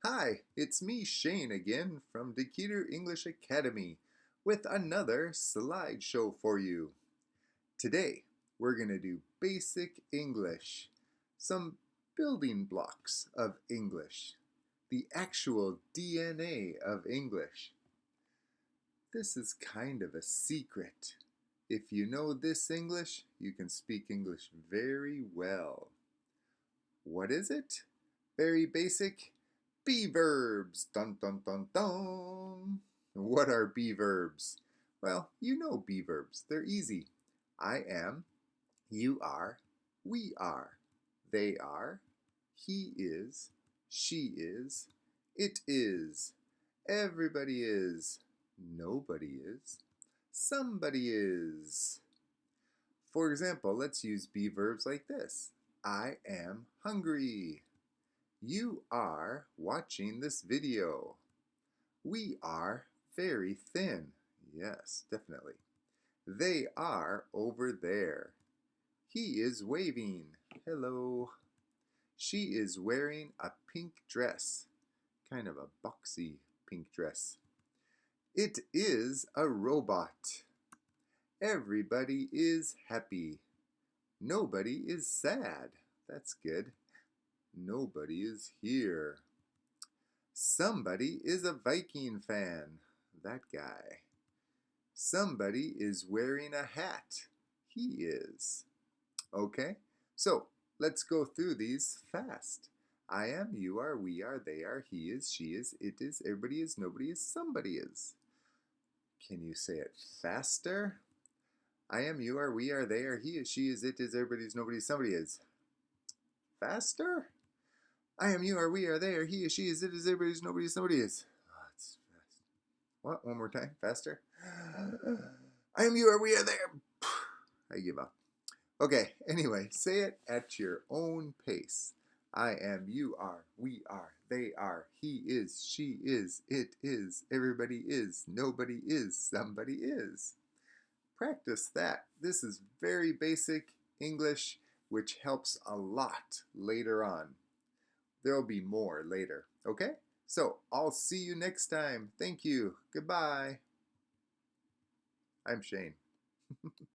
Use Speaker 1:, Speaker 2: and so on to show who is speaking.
Speaker 1: Hi, it's me, Shane, again from Dekiru English Academy with another slideshow for you. Today, we're going to do basic English, some building blocks of English, the actual DNA of English. This is kind of a secret. If you know this English, you can speak English very well. What is it? Very basic. Be-verbs. Dun dun dun dun. What are be-verbs? Well, you know be-verbs. They're easy. I am, you are, we are, they are, he is, she is, it is, everybody is, nobody is, somebody is. For example, let's use be-verbs like this. I am hungry. You are watching this video. We are very thin. Yes, definitely. They are over there. He is waving. Hello. She is wearing a pink dress. Kind of a boxy pink dress. It is a robot. Everybody is happy. Nobody is sad. That's good. Nobody is here. Somebody is a Viking fan. That guy. Somebody is wearing a hat. He is. Okay, so let's go through these fast. I am, you are, we are, they are, he is, she is, it is, everybody is, nobody is, somebody is. Can you say it faster? I am, you are, we are, they are, he is, she is, it is, everybody is, nobody is, somebody is. Faster? I am, you are, we are, they are, he is, she is, it is, everybody is, nobody is, somebody is. Oh, it's fast. What? One more time? Faster? I am, you are, we are, they are. I give up. Okay, anyway, say it at your own pace. I am, you are, we are, they are, he is, she is, it is, everybody is, nobody is, somebody is. Practice that. This is very basic English, which helps a lot later on. There'll be more later, okay? So, I'll see you next time. Thank you. Goodbye. I'm Shane.